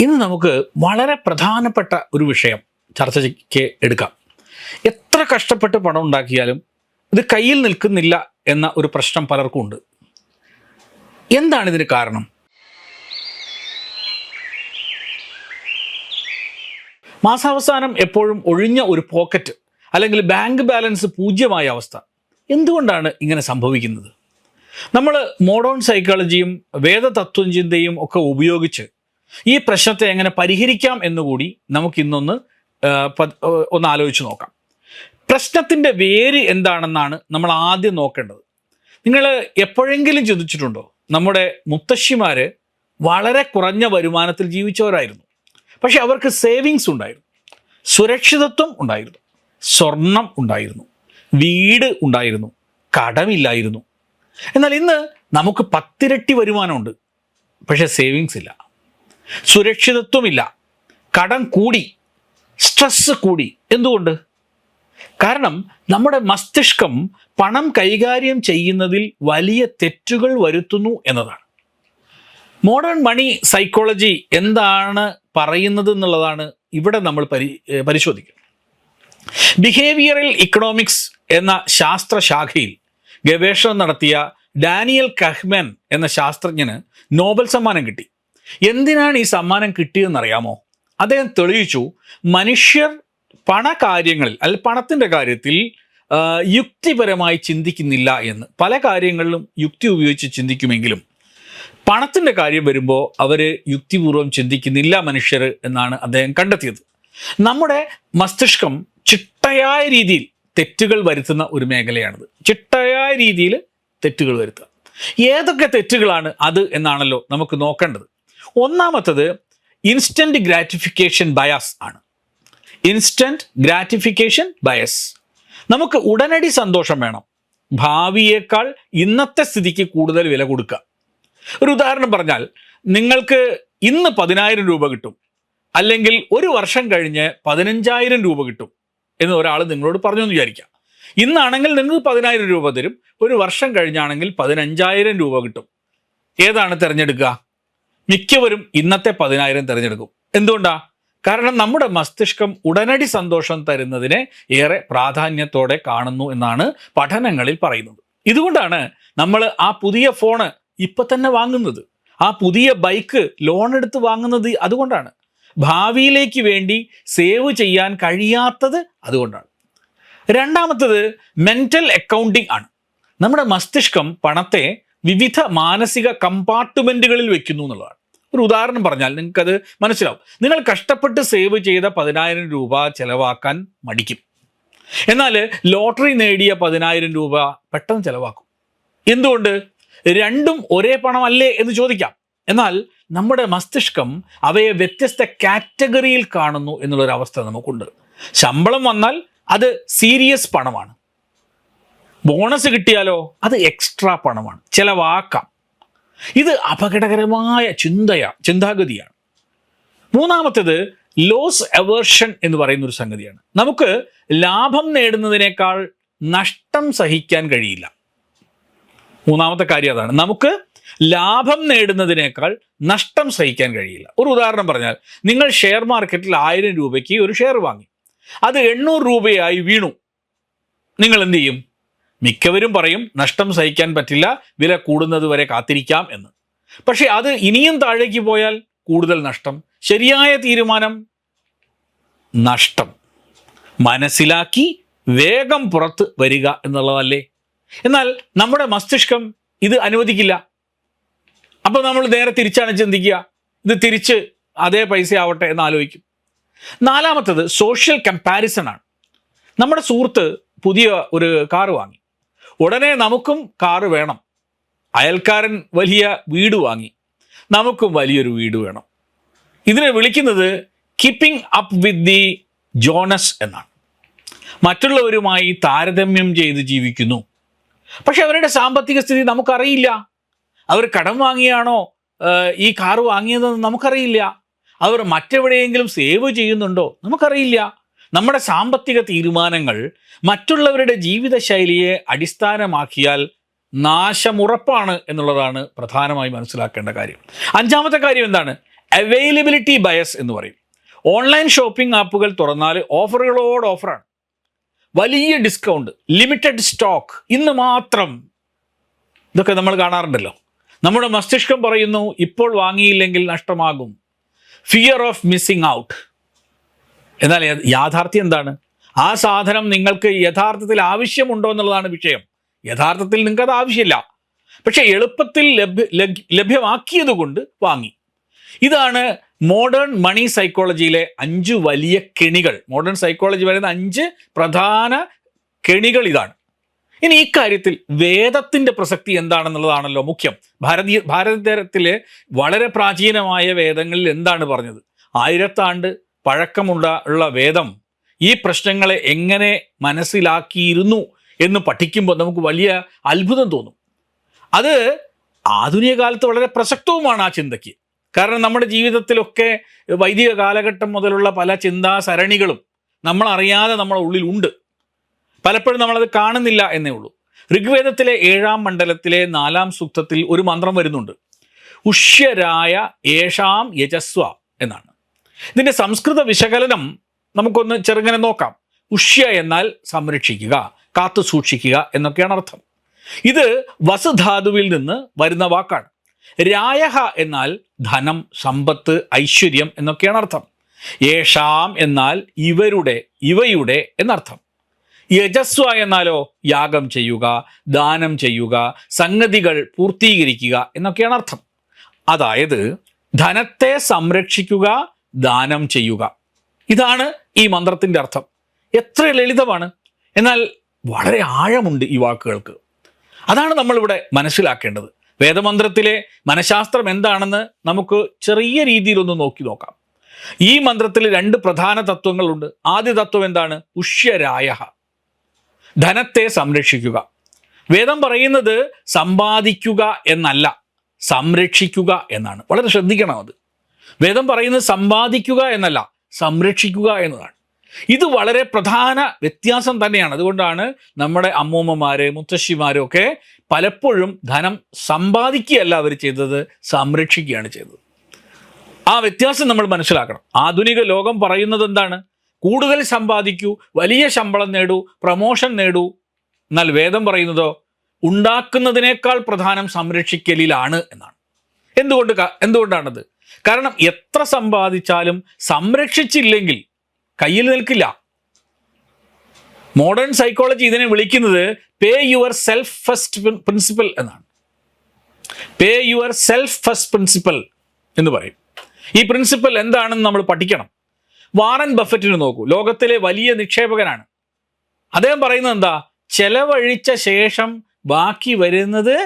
ഇന്ന് നമുക്ക് വളരെ പ്രധാനപ്പെട്ട ഒരു വിഷയം ചർച്ചയ്ക്ക് എടുക്കാം. എത്ര കഷ്ടപ്പെട്ട് പണം ഉണ്ടാക്കിയാലും ഇത് കയ്യിൽ നിൽക്കുന്നില്ല എന്ന ഒരു പ്രശ്നം പലർക്കും ഉണ്ട്. എന്താണ് ഇതിന് കാരണം? മാസാവസാനം എപ്പോഴും ഒഴിഞ്ഞ ഒരു പോക്കറ്റ് അല്ലെങ്കിൽ ബാങ്ക് ബാലൻസ് പൂജ്യമായ അവസ്ഥ. എന്തുകൊണ്ടാണ് ഇങ്ങനെ സംഭവിക്കുന്നത്? നമ്മൾ മോഡേൺ സൈക്കോളജിയും വേദതത്വചിന്തയും ഒക്കെ ഉപയോഗിച്ച് ഈ പ്രശ്നത്തെ എങ്ങനെ പരിഹരിക്കാം എന്നുകൂടി നമുക്കിന്നൊന്ന് ആലോചിച്ച് നോക്കാം. പ്രശ്നത്തിൻ്റെ വേര് എന്താണെന്നാണ് നമ്മൾ ആദ്യം നോക്കേണ്ടത്. നിങ്ങൾ എപ്പോഴെങ്കിലും ചിന്തിച്ചിട്ടുണ്ടോ, നമ്മുടെ മുത്തശ്ശിമാർ വളരെ കുറഞ്ഞ വരുമാനത്തിൽ ജീവിച്ചവരായിരുന്നു. പക്ഷെ അവർക്ക് സേവിങ്സ് ഉണ്ടായിരുന്നു, സുരക്ഷിതത്വം ഉണ്ടായിരുന്നു, സ്വർണം ഉണ്ടായിരുന്നു, വീട് ഉണ്ടായിരുന്നു, കടമില്ലായിരുന്നു. എന്നാൽ ഇന്ന് നമുക്ക് 10 ഇരട്ടി വരുമാനമുണ്ട്, പക്ഷെ സേവിങ്സ് ഇല്ല, സുരക്ഷിതത്വമില്ല, കടം കൂടി, സ്ട്രെസ് കൂടി. എന്തുകൊണ്ട്? കാരണം നമ്മുടെ മസ്തിഷ്കം പണം കൈകാര്യം ചെയ്യുന്നതിൽ വലിയ തെറ്റുകൾ വരുത്തുന്നു എന്നതാണ്. മോഡേൺ മണി സൈക്കോളജി എന്താണ് പറയുന്നത് എന്നുള്ളതാണ് ഇവിടെ നമ്മൾ പരിശോധിക്കുക. ബിഹേവിയറൽ ഇക്കണോമിക്സ് എന്ന ശാസ്ത്രശാഖയിൽ ഗവേഷണം നടത്തിയ ഡാനിയൽ കഹ്മാൻ എന്ന ശാസ്ത്രജ്ഞന് നോബൽ സമ്മാനം കിട്ടി. എന്തിനാണ് ഈ സമ്മാനം കിട്ടിയതെന്നറിയാമോ? അദ്ദേഹം തെളിയിച്ചു, മനുഷ്യർ പണകാര്യങ്ങളിൽ അല്ലെങ്കിൽ പണത്തിൻ്റെ കാര്യത്തിൽ യുക്തിപരമായി ചിന്തിക്കുന്നില്ല എന്ന്. പല കാര്യങ്ങളിലും യുക്തി ഉപയോഗിച്ച് ചിന്തിക്കുമെങ്കിലും പണത്തിൻ്റെ കാര്യം വരുമ്പോൾ അവർ യുക്തിപൂർവ്വം ചിന്തിക്കുന്നില്ല മനുഷ്യർ എന്നാണ് അദ്ദേഹം കണ്ടെത്തിയത്. നമ്മുടെ മസ്തിഷ്കം ചിട്ടയായ രീതിയിൽ തെറ്റുകൾ വരുത്തുന്ന ഒരു മേഖലയാണിത്. ചിട്ടയായ രീതിയിൽ തെറ്റുകൾ വരുത്തുക. ഏതൊക്കെ തെറ്റുകളാണ് അത് എന്നാണല്ലോ നമുക്ക് നോക്കേണ്ടത്. ഒന്നാമത്തത് ഇൻസ്റ്റൻറ്റ് ഗ്രാറ്റിഫിക്കേഷൻ ബയാസ് ആണ്. Instant gratification bias. നമുക്ക് ഉടനടി സന്തോഷം വേണം, ഭാവിയേക്കാൾ ഇന്നത്തെ സ്ഥിതിക്ക് കൂടുതൽ വില കൊടുക്കുക. ഒരു ഉദാഹരണം പറഞ്ഞാൽ, നിങ്ങൾക്ക് ഇന്ന് 10,000 രൂപ കിട്ടും, അല്ലെങ്കിൽ ഒരു വർഷം കഴിഞ്ഞ് 15,000 രൂപ കിട്ടും എന്ന് ഒരാൾ നിങ്ങളോട് പറഞ്ഞു എന്ന് വിചാരിക്കാം. ഇന്നാണെങ്കിൽ നിങ്ങൾക്ക് 10,000 രൂപ തരും, ഒരു വർഷം കഴിഞ്ഞാണെങ്കിൽ 15,000 രൂപ കിട്ടും. ഏതാണ് തിരഞ്ഞെടുക്കുക? മിക്കവരും ഇന്നത്തെ 10,000 തിരഞ്ഞെടുക്കും. എന്തുകൊണ്ടാണ്? കാരണം നമ്മുടെ മസ്തിഷ്കം ഉടനടി സന്തോഷം തരുന്നതിനെ ഏറെ പ്രാധാന്യത്തോടെ കാണുന്നു എന്നാണ് പഠനങ്ങളിൽ പറയുന്നത്. ഇതുകൊണ്ടാണ് നമ്മൾ ആ പുതിയ ഫോണ് ഇപ്പം തന്നെ വാങ്ങുന്നത്, ആ പുതിയ ബൈക്ക് ലോൺ എടുത്ത് വാങ്ങുന്നത്. അതുകൊണ്ടാണ് ഭാവിയിലേക്ക് വേണ്ടി സേവ് ചെയ്യാൻ കഴിയാത്തത്. അതുകൊണ്ടാണ്. രണ്ടാമത്തത് മെൻ്റൽ അക്കൗണ്ടിങ് ആണ്. നമ്മുടെ മസ്തിഷ്കം പണത്തെ വിവിധ മാനസിക കമ്പാർട്ട്മെൻറ്റുകളിൽ വെക്കുന്നു എന്നുള്ളതാണ്. ഒരു ഉദാഹരണം പറഞ്ഞാൽ നിങ്ങൾക്കത് മനസ്സിലാവും. നിങ്ങൾ കഷ്ടപ്പെട്ട് സേവ് ചെയ്ത 10,000 രൂപ ചിലവാക്കാൻ മടിക്കും. എന്നാൽ ലോട്ടറി നേടിയ 10,000 രൂപ പെട്ടെന്ന് ചിലവാക്കും. എന്തുകൊണ്ട്? രണ്ടും ഒരേ പണമല്ലേ എന്ന് ചോദിക്കാം. എന്നാൽ നമ്മുടെ മസ്തിഷ്കം അവയെ വ്യത്യസ്ത കാറ്റഗറിയിൽ കാണുന്നു എന്നുള്ളൊരവസ്ഥ നമുക്കുണ്ട്. ശമ്പളം വന്നാൽ അത് സീരിയസ് പണമാണ്, ബോണസ് കിട്ടിയാലോ അത് എക്സ്ട്രാ പണമാണ്, ചിലവാക്കാം. ഇത് അപകടകരമായ ചിന്താഗതിയാണ്. മൂന്നാമത്തേത് ലോസ് അവേർഷൻ എന്ന് പറയുന്നൊരു സംഗതിയാണ്. നമുക്ക് ലാഭം നേടുന്നതിനേക്കാൾ നഷ്ടം സഹിക്കാൻ കഴിയില്ല. മൂന്നാമത്തെ കാര്യം അതാണ്. നമുക്ക് ലാഭം നേടുന്നതിനേക്കാൾ നഷ്ടം സഹിക്കാൻ കഴിയില്ല. ഒരു ഉദാഹരണം പറഞ്ഞാൽ, നിങ്ങൾ ഷെയർ മാർക്കറ്റിൽ 1000 രൂപയ്ക്ക് ഒരു ഷെയർ വാങ്ങി, അത് 800 രൂപയായി വീണു. നിങ്ങൾ എന്ത് ചെയ്യും? മിക്കവരും പറയും നഷ്ടം സഹിക്കാൻ പറ്റില്ല, വില കൂടുന്നത് വരെ കാത്തിരിക്കാം എന്ന്. പക്ഷെ അത് ഇനിയും താഴേക്ക് പോയാൽ കൂടുതൽ നഷ്ടം. ശരിയായ തീരുമാനം നഷ്ടം മനസ്സിലാക്കി വേഗം പുറത്ത് വരിക എന്നുള്ളതല്ലേ. എന്നാൽ നമ്മുടെ മസ്തിഷ്കം ഇത് അനുവദിക്കില്ല. അപ്പോൾ നമ്മൾ നേരെ തിരിച്ചാണ് ചിന്തിക്കുക, ഇത് തിരിച്ച് അതേ പൈസ ആവട്ടെ എന്ന് ആലോചിക്കും. നാലാമത്തത് സോഷ്യൽ കമ്പാരിസൺ ആണ്. നമ്മുടെ സുഹൃത്ത് പുതിയ ഒരു കാറ് വാങ്ങി, ഉടനെ നമുക്കും കാറ് വേണം. അയൽക്കാരൻ വലിയ വീട് വാങ്ങി, നമുക്കും വലിയൊരു വീട് വേണം. ഇതിനെ വിളിക്കുന്നത് keeping up with the Jones എന്നാണ്. മറ്റുള്ളവരുമായി താരതമ്യം ചെയ്ത് ജീവിക്കുന്നു. പക്ഷെ അവരുടെ സാമ്പത്തിക സ്ഥിതി നമുക്കറിയില്ല. അവർ കടം വാങ്ങിയാണോ ഈ കാറ് വാങ്ങിയതെന്ന് നമുക്കറിയില്ല. അവർ മറ്റെവിടെയെങ്കിലും സേവ് ചെയ്യുന്നുണ്ടോ നമുക്കറിയില്ല. നമ്മുടെ സാമ്പത്തിക തീരുമാനങ്ങൾ മറ്റുള്ളവരുടെ ജീവിതശൈലിയെ അടിസ്ഥാനമാക്കിയാൽ നാശമുറപ്പാണ് എന്നുള്ളതാണ് പ്രധാനമായി മനസ്സിലാക്കേണ്ട കാര്യം. അഞ്ചാമത്തെ കാര്യം എന്താണ്? അവൈലബിലിറ്റി ബയസ് എന്ന് പറയും. ഓൺലൈൻ ഷോപ്പിംഗ് ആപ്പുകൾ തുറന്നാൽ ഓഫറുകളോട് ഓഫറാണ്, വലിയ ഡിസ്കൗണ്ട്, ലിമിറ്റഡ് സ്റ്റോക്ക്, ഇന്ന് മാത്രം. ഇതൊക്കെ നമ്മൾ കാണാറുണ്ടല്ലോ. നമ്മുടെ മസ്തിഷ്കം പറയുന്നു ഇപ്പോൾ വാങ്ങിയില്ലെങ്കിൽ നഷ്ടമാകും, ഫിയർ ഓഫ് മിസ്സിങ് ഔട്ട്. എന്നാൽ യാഥാർത്ഥ്യം എന്താണ്? ആ സാധനം നിങ്ങൾക്ക് യഥാർത്ഥത്തിൽ ആവശ്യമുണ്ടോ എന്നുള്ളതാണ് വിഷയം. യഥാർത്ഥത്തിൽ നിങ്ങൾക്കത് ആവശ്യമില്ല, പക്ഷെ എളുപ്പത്തിൽ ലഭ്യമാക്കിയത് കൊണ്ട് വാങ്ങി. ഇതാണ് മോഡേൺ മണി സൈക്കോളജിയിലെ 5 വലിയ കെണികൾ. മോഡേൺ സൈക്കോളജി പറയുന്ന 5 പ്രധാന കെണികൾ ഇതാണ്. ഇനി ഇക്കാര്യത്തിൽ വേദത്തിൻ്റെ പ്രസക്തി എന്താണെന്നുള്ളതാണല്ലോ മുഖ്യം. ഭാരതത്തിലെ വളരെ പ്രാചീനമായ വേദങ്ങളിൽ എന്താണ് പറഞ്ഞത്? 1000 ആണ്ട് പഴക്കമുള്ള വേദം ഈ പ്രശ്നങ്ങളെ എങ്ങനെ മനസ്സിലാക്കിയിരുന്നു എന്ന് പഠിക്കുമ്പോൾ നമുക്ക് വലിയ അത്ഭുതം തോന്നും. അത് ആധുനിക കാലത്ത് വളരെ പ്രസക്തവുമാണ് ആ ചിന്തയ്ക്ക്. കാരണം നമ്മുടെ ജീവിതത്തിലൊക്കെ വൈദിക കാലഘട്ടം മുതലുള്ള പല ചിന്താ സരണികളും നമ്മളറിയാതെ നമ്മുടെ ഉള്ളിലുണ്ട്. പലപ്പോഴും നമ്മളത് കാണുന്നില്ല എന്നേ ഉള്ളൂ. ഋഗ്വേദത്തിലെ 7-ാം മണ്ഡലത്തിലെ 4-ാം സൂക്തത്തിൽ ഒരു മന്ത്രം വരുന്നുണ്ട്, ഉഷ്യരായ യേഷാം യജസ്വ എന്നാണ്. ഇതിൻ്റെ സംസ്കൃത വിശകലനം നമുക്കൊന്ന് ചെറുങ്ങനെ നോക്കാം. ഉഷ്യ എന്നാൽ സംരക്ഷിക്കുക, കാത്തു സൂക്ഷിക്കുക എന്നൊക്കെയാണ് അർത്ഥം. ഇത് വസുധാതുവിൽ നിന്ന് വരുന്ന വാക്കാണ്. രായഹ എന്നാൽ ധനം, സമ്പത്ത്, ഐശ്വര്യം എന്നൊക്കെയാണ് അർത്ഥം. യേഷാം എന്നാൽ ഇവയുടെ എന്നർത്ഥം. യജസ്വ എന്നാലോ യാഗം ചെയ്യുക, ദാനം ചെയ്യുക, സംഗതികൾ പൂർത്തീകരിക്കുക എന്നൊക്കെയാണ് അർത്ഥം. അതായത് ധനത്തെ സംരക്ഷിക്കുക, ദാനം ചെയ്യുക. ഇതാണ് ഈ മന്ത്രത്തിൻ്റെ അർത്ഥം. എത്ര ലളിതമാണ്, എന്നാൽ വളരെ ആഴമുണ്ട് ഈ വാക്കുകൾക്ക്. അതാണ് നമ്മളിവിടെ മനസ്സിലാക്കേണ്ടത്. വേദമന്ത്രത്തിലെ മനഃശാസ്ത്രം എന്താണെന്ന് നമുക്ക് ചെറിയ രീതിയിലൊന്ന് നോക്കാം. ഈ മന്ത്രത്തിൽ 2 പ്രധാന തത്വങ്ങളുണ്ട്. ആദ്യ തത്വം എന്താണ്? ഉഷ്യരായ, ധനത്തെ സംരക്ഷിക്കുക. വേദം പറയുന്നത് സമ്പാദിക്കുക എന്നല്ല, സംരക്ഷിക്കുക എന്നാണ്. വളരെ ശ്രദ്ധിക്കണം. അത് വേദം പറയുന്നത് സമ്പാദിക്കുക എന്നല്ല, സംരക്ഷിക്കുക എന്നതാണ്. ഇത് വളരെ പ്രധാന വ്യത്യാസം തന്നെയാണ്. അതുകൊണ്ടാണ് നമ്മുടെ അമ്മൂമ്മമാര്, മുത്തശ്ശിമാരും ഒക്കെ പലപ്പോഴും ധനം സമ്പാദിക്കുകയല്ല അവർ ചെയ്തത്, സംരക്ഷിക്കുകയാണ് ചെയ്തത്. ആ വ്യത്യാസം നമ്മൾ മനസ്സിലാക്കണം. ആധുനിക ലോകം പറയുന്നത് എന്താണ്? കൂടുതൽ സമ്പാദിക്കൂ, വലിയ ശമ്പളം നേടൂ, പ്രമോഷൻ നേടൂ. എന്നാൽ വേദം പറയുന്നതോ ഉണ്ടാക്കുന്നതിനേക്കാൾ പ്രധാനം സംരക്ഷിക്കലിലാണ് എന്നാണ്. എന്തുകൊണ്ടാണത്? കാരണം എത്ര സമ്പാദിച്ചാലും സംരക്ഷിച്ചില്ലെങ്കിൽ കയ്യിൽ നിൽക്കില്ല. മോഡേൺ സൈക്കോളജി ഇതിനെ വിളിക്കുന്നത് pay yourself first principle എന്നാണ്. Pay yourself first principle എന്ന് പറയും. ഈ പ്രിൻസിപ്പൽ എന്താണെന്ന് നമ്മൾ പഠിക്കണം. വാറൻ ബഫറ്റിന് നോക്കൂ, ലോകത്തിലെ വലിയ നിക്ഷേപകനാണ്. അദ്ദേഹം പറയുന്നത് എന്താ? ചെലവഴിച്ച ശേഷം ബാക്കി വരുന്നത്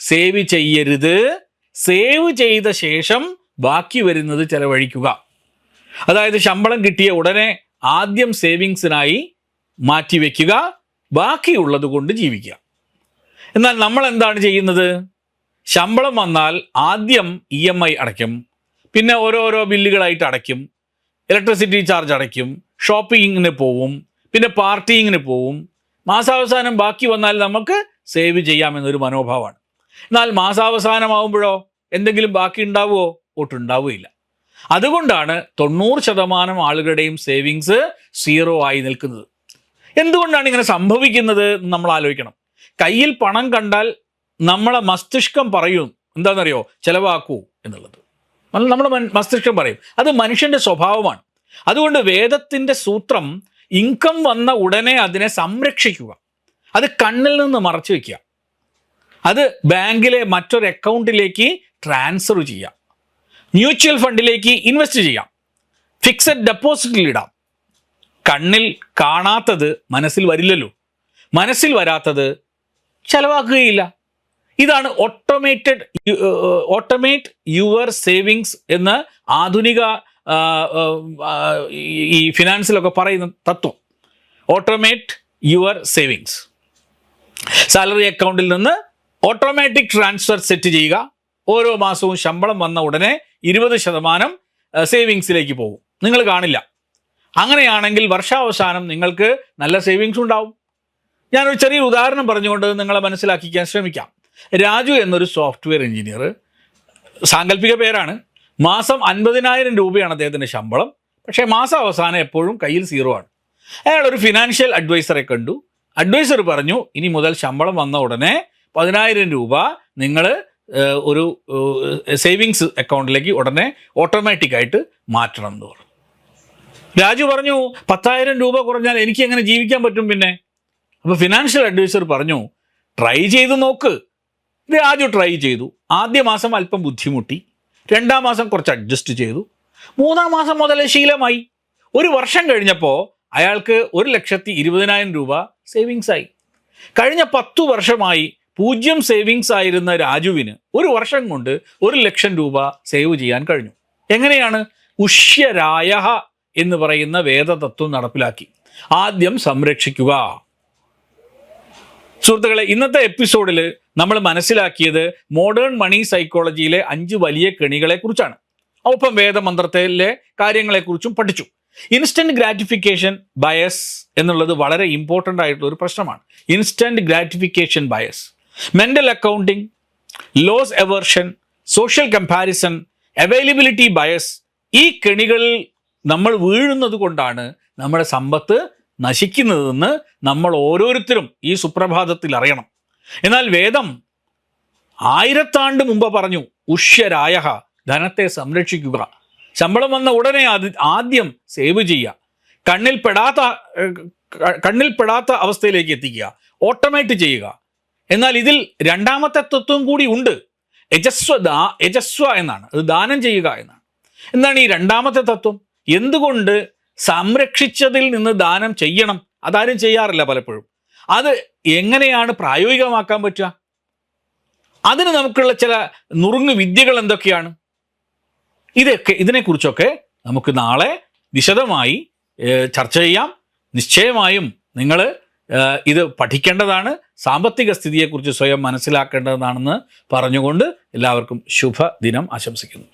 സേവ് ചെയ്യരുത്, സേവ് ചെയ്ത ശേഷം ബാക്കി വരുന്നത് ചെലവഴിക്കുക. അതായത് ശമ്പളം കിട്ടിയ ഉടനെ ആദ്യം സേവിങ്സിനായി മാറ്റിവെക്കുക, ബാക്കിയുള്ളത് കൊണ്ട് ജീവിക്കുക. എന്നാൽ നമ്മൾ എന്താണ് ചെയ്യുന്നത്? ശമ്പളം വന്നാൽ ആദ്യം EMI അടയ്ക്കും, പിന്നെ ഓരോരോ ബില്ലുകളായിട്ട് അടയ്ക്കും, ഇലക്ട്രിസിറ്റി ചാർജ് അടയ്ക്കും, ഷോപ്പിങ്ങിന് പോവും, പിന്നെ പാർട്ടിങ്ങിന് പോവും. മാസാവസാനം ബാക്കി വന്നാൽ നമുക്ക് സേവ് ചെയ്യാമെന്നൊരു മനോഭാവമാണ്. എന്നാൽ മാസാവസാനമാവുമ്പോഴോ എന്തെങ്കിലും ബാക്കി ഉണ്ടാവുമോ? ഒട്ടുണ്ടാവുകയില്ല. അതുകൊണ്ടാണ് 90% ആളുകളുടെയും സേവിങ്സ് 0 ആയി നിൽക്കുന്നത്. എന്തുകൊണ്ടാണ് ഇങ്ങനെ സംഭവിക്കുന്നത് എന്ന് നമ്മൾ ആലോചിക്കണം. കയ്യിൽ പണം കണ്ടാൽ നമ്മളെ മസ്തിഷ്കം പറയും എന്താണെന്നറിയോ? ചെലവാക്കൂ എന്നുള്ളത് നമ്മുടെ മസ്തിഷ്കം പറയും. അത് മനുഷ്യൻ്റെ സ്വഭാവമാണ്. അതുകൊണ്ട് വേദത്തിൻ്റെ സൂത്രം ഇൻകം വന്ന ഉടനെ അതിനെ സംരക്ഷിക്കുക, അത് കണ്ണിൽ നിന്ന് മറച്ചു വയ്ക്കുക, അത് ബാങ്കിലെ മറ്റൊരു അക്കൗണ്ടിലേക്ക് ട്രാൻസ്ഫർ ചെയ്യാം, മ്യൂച്വൽ ഫണ്ടിലേക്ക് ഇൻവെസ്റ്റ് ചെയ്യാം, ഫിക്സഡ് ഡെപ്പോസിറ്റിൽ ഇടാം. കണ്ണിൽ കാണാത്തത് മനസ്സിൽ വരില്ലല്ലോ, മനസ്സിൽ വരാത്തത് ചെലവാക്കുകയില്ല. ഇതാണ് ഓട്ടോമേറ്റ് യുവർ സേവിങ്സ് എന്ന് ആധുനിക ഈ ഫിനാൻസിലൊക്കെ പറയുന്ന തത്വം. Automate your savings. സാലറി അക്കൗണ്ടിൽ നിന്ന് ഓട്ടോമാറ്റിക് ട്രാൻസ്ഫർ സെറ്റ് ചെയ്യുക. ഓരോ മാസവും ശമ്പളം വന്ന ഉടനെ 20% സേവിങ്സിലേക്ക് പോകും. നിങ്ങൾ കാണില്ല. അങ്ങനെയാണെങ്കിൽ വർഷാവസാനം നിങ്ങൾക്ക് നല്ല സേവിങ്സ് ഉണ്ടാവും. ഞാനൊരു ചെറിയ ഉദാഹരണം പറഞ്ഞുകൊണ്ട് നിങ്ങളെ മനസ്സിലാക്കിക്കാൻ ശ്രമിക്കാം. രാജു എന്നൊരു സോഫ്റ്റ്വെയർ എഞ്ചിനീയർ, സാങ്കല്പിക പേരാണ്, മാസം 50,000 രൂപയാണ് അദ്ദേഹത്തിൻ്റെ ശമ്പളം. പക്ഷേ മാസം അവസാനം എപ്പോഴും കയ്യിൽ 0 ആണ്. അയാൾ ഒരു ഫിനാൻഷ്യൽ അഡ്വൈസറെ കണ്ടു. അഡ്വൈസർ പറഞ്ഞു, ഇനി മുതൽ ശമ്പളം വന്ന ഉടനെ 10,000 രൂപ നിങ്ങൾ ഒരു സേവിങ്സ് അക്കൗണ്ടിലേക്ക് ഉടനെ ഓട്ടോമാറ്റിക്കായിട്ട് മാറ്റണം എന്ന് പറഞ്ഞു. രാജു പറഞ്ഞു, 10,000 രൂപ കുറഞ്ഞാൽ എനിക്ക് എങ്ങനെ ജീവിക്കാൻ പറ്റും പിന്നെ? അപ്പോൾ ഫിനാൻഷ്യൽ അഡ്വൈസർ പറഞ്ഞു, ട്രൈ ചെയ്ത് നോക്ക്. രാജു ട്രൈ ചെയ്തു. ആദ്യ മാസം അല്പം ബുദ്ധിമുട്ടി, 2-ാം മാസം കുറച്ച് അഡ്ജസ്റ്റ് ചെയ്തു, 3-ാം മാസം മുതൽ ശീലമായി. 1 വർഷം കഴിഞ്ഞപ്പോൾ അയാൾക്ക് 1,20,000 രൂപ സേവിങ്സ് ആയി. കഴിഞ്ഞ 10 വർഷമായി 0 സേവിങ്സ് ആയിരുന്ന രാജുവിന് 1 വർഷം കൊണ്ട് 1,00,000 രൂപ സേവ് ചെയ്യാൻ കഴിഞ്ഞു. എങ്ങനെയാണ്? ഉഷ്യരായ എന്ന് പറയുന്ന വേദതത്വം നടപ്പിലാക്കി. ആദ്യം സംരക്ഷിക്കുക. സുഹൃത്തുക്കളെ, ഇന്നത്തെ എപ്പിസോഡിൽ നമ്മൾ മനസ്സിലാക്കിയത് മോഡേൺ മണി സൈക്കോളജിയിലെ 5 വലിയ കെണികളെ കുറിച്ചാണ്. ഒപ്പം വേദമന്ത്രത്തിലെ കാര്യങ്ങളെക്കുറിച്ചും പഠിച്ചു. ഇൻസ്റ്റന്റ് ഗ്രാറ്റിഫിക്കേഷൻ ബയസ് എന്നുള്ളത് വളരെ ഇമ്പോർട്ടൻ്റ് ആയിട്ടുള്ള ഒരു പ്രശ്നമാണ്. Instant gratification bias, mental accounting, loss aversion, social comparison, availability bias, ഈ കെണികളിൽ നമ്മൾ വീഴുന്നത് കൊണ്ടാണ് നമ്മുടെ സമ്പത്ത് നശിക്കുന്നതെന്ന് നമ്മൾ ഓരോരുത്തരും ഈ സുപ്രഭാതത്തിൽ അറിയണം. എന്നാൽ വേദം 1000 മുമ്പ് പറഞ്ഞു, ഉഷ്യരായ, ധനത്തെ സംരക്ഷിക്കുക. ശമ്പളം വന്ന ഉടനെ ആദ്യം സേവ് ചെയ്യുക, കണ്ണിൽ പെടാത്ത അവസ്ഥയിലേക്ക് എത്തിക്കുക, ഓട്ടോമേറ്റ് ചെയ്യുക. എന്നാൽ ഇതിൽ 2-ാമത്തെ തത്വം കൂടി ഉണ്ട്. യജസ്വ എന്നാണ്, അത് ദാനം ചെയ്യുക എന്നാണ്. എന്താണ് ഈ 2-ാമത്തെ തത്വം? എന്തുകൊണ്ട് സംരക്ഷിച്ചതിൽ നിന്ന് ദാനം ചെയ്യണം? അതാരും ചെയ്യാറില്ല പലപ്പോഴും. അത് എങ്ങനെയാണ് പ്രായോഗികമാക്കാൻ പറ്റുക? അതിന് നമുക്കുള്ള ചില നുറുങ്ങ് വിദ്യകൾ എന്തൊക്കെയാണ്? ഇതിനെക്കുറിച്ചൊക്കെ നമുക്ക് നാളെ വിശദമായി ചർച്ച ചെയ്യാം. നിശ്ചയമായും നിങ്ങൾ ഇത് പഠിക്കേണ്ടതാണ്. സാമ്പത്തിക സ്ഥിതിയെക്കുറിച്ച് സ്വയം മനസ്സിലാക്കേണ്ടതാണെന്ന് പറഞ്ഞുകൊണ്ട് എല്ലാവർക്കും ശുഭദിനം ആശംസിക്കുന്നു.